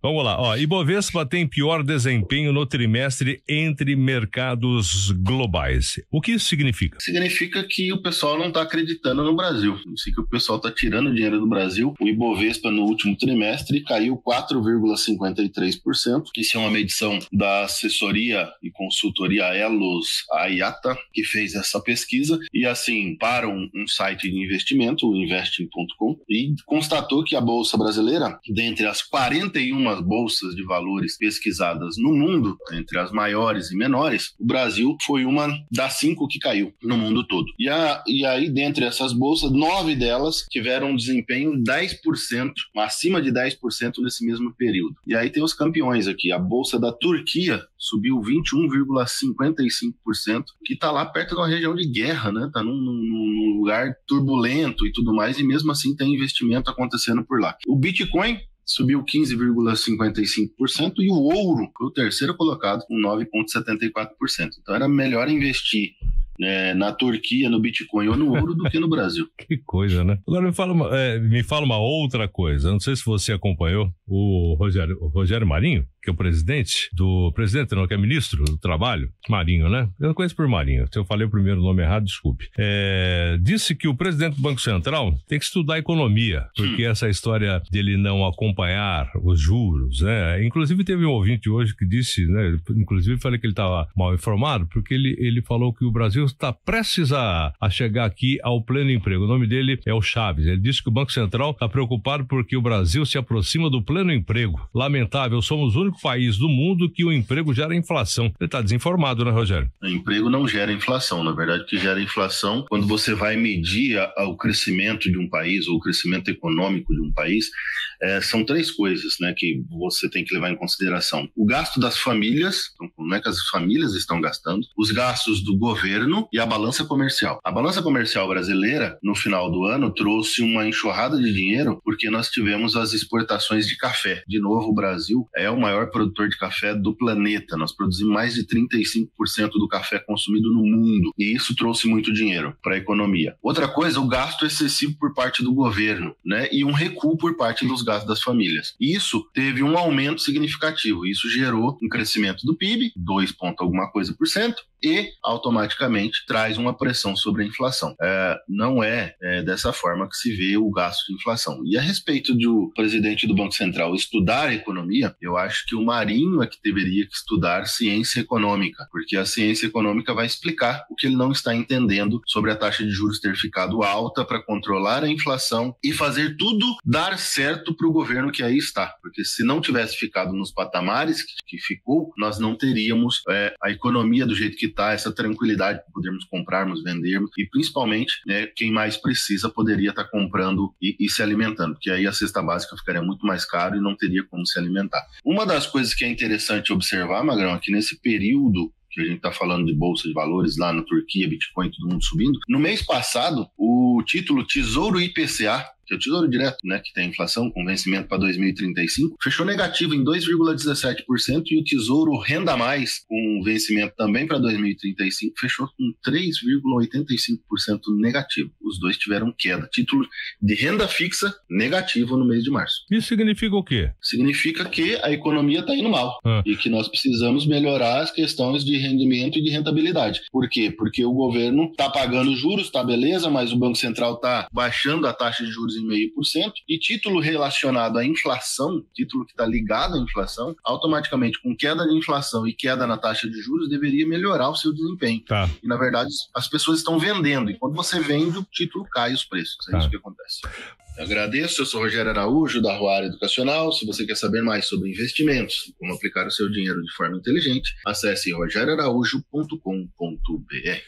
Vamos lá, ó, Ibovespa tem pior desempenho no trimestre entre mercados globais. O que isso significa? Significa que o pessoal não está acreditando no Brasil. Significa que o pessoal está tirando dinheiro do Brasil. O Ibovespa no último trimestre caiu 4,53%. Isso é uma medição da assessoria e consultoria Elos Ayata, que fez essa pesquisa. E assim, para um site de investimento, o investing.com, e constatou que a Bolsa Brasileira, dentre as 41 bolsas de valores pesquisadas no mundo, entre as maiores e menores, o Brasil foi uma das 5 que caiu no mundo todo. E aí, dentre essas bolsas, 9 delas tiveram um desempenho 10%, acima de 10% nesse mesmo período. E aí tem os campeões aqui. A Bolsa da Turquia subiu 21,55%, que está lá perto de uma região de guerra, né? Está num lugar turbulento e tudo mais, e mesmo assim tem investimento acontecendo por lá. O Bitcoin subiu 15,55% e o ouro foi o terceiro colocado com 9,74%. Então era melhor investir na Turquia, no Bitcoin ou no ouro do que no Brasil. Que coisa, né? Agora me fala uma outra coisa. Não sei se você acompanhou o Rogério Marinho, que é o presidente não, que é ministro do Trabalho, Marinho, né? Eu não conheço por Marinho. Se eu falei o primeiro nome errado, desculpe. Disse que o presidente do Banco Central tem que estudar economia, porque essa história dele não acompanhar os juros, né? Inclusive teve um ouvinte hoje que disse, né? Inclusive falei que ele estava mal informado, porque ele falou que o Brasil está prestes a chegar aqui ao pleno emprego. O nome dele é o Chaves. Ele disse que o Banco Central está preocupado porque o Brasil se aproxima do pleno emprego. Lamentável, somos o único país do mundo que o emprego gera inflação. Ele está desinformado, né, Rogério? O emprego não gera inflação. Na verdade, o que gera inflação, quando você vai medir o crescimento de um país ou o crescimento econômico de um país, são 3 coisas, né, que você tem que levar em consideração. O gasto das famílias, então, como é que as famílias estão gastando, os gastos do governo e a balança comercial. A balança comercial brasileira, no final do ano, trouxe uma enxurrada de dinheiro porque nós tivemos as exportações de café. De novo, o Brasil é o maior produtor de café do planeta. Nós produzimos mais de 35% do café consumido no mundo. E isso trouxe muito dinheiro para a economia. Outra coisa, o gasto excessivo por parte do governo, né? E um recuo por parte dos gastos das famílias. Isso teve um aumento significativo. Isso gerou um crescimento do PIB, 2 ponto alguma coisa por cento, e automaticamente traz uma pressão sobre a inflação. Não é dessa forma que se vê o gasto de inflação. E a respeito do presidente do Banco Central estudar a economia, eu acho que o Marinho é que deveria estudar ciência econômica, porque a ciência econômica vai explicar o que ele não está entendendo sobre a taxa de juros ter ficado alta para controlar a inflação e fazer tudo dar certo para o governo que aí está. Porque se não tivesse ficado nos patamares que ficou, nós não teríamos a economia do jeito que está, essa tranquilidade para podermos comprarmos, vendermos e principalmente quem mais precisa poderia estar comprando e se alimentando, porque aí a cesta básica ficaria muito mais caro e não teria como se alimentar. Uma das coisas que é interessante observar, Magrão, é que nesse período que a gente está falando de bolsa de valores lá na Turquia, Bitcoin, todo mundo subindo, no mês passado o título Tesouro IPCA, que é o Tesouro Direto, né, que tem inflação com vencimento para 2035, fechou negativo em 2,17% e o Tesouro Renda Mais, com vencimento também para 2035, fechou com 3,85% negativo. Os dois tiveram queda. Título de renda fixa negativo no mês de março. Isso significa o quê? Significa que a economia está indo mal e que nós precisamos melhorar as questões de rendimento e de rentabilidade. Por quê? Porque o governo está pagando juros, tá beleza, mas o Banco Central está baixando a taxa de juros em 0,5%, e título relacionado à inflação, título que está ligado à inflação, automaticamente com queda de inflação e queda na taxa de juros deveria melhorar o seu desempenho. Tá. E na verdade as pessoas estão vendendo, e quando você vende, o título cai os preços. É isso que acontece. Eu agradeço, eu sou Rogério Araújo, da Ruara Educacional. Se você quer saber mais sobre investimentos, como aplicar o seu dinheiro de forma inteligente, acesse rogerioaraújo.com.br.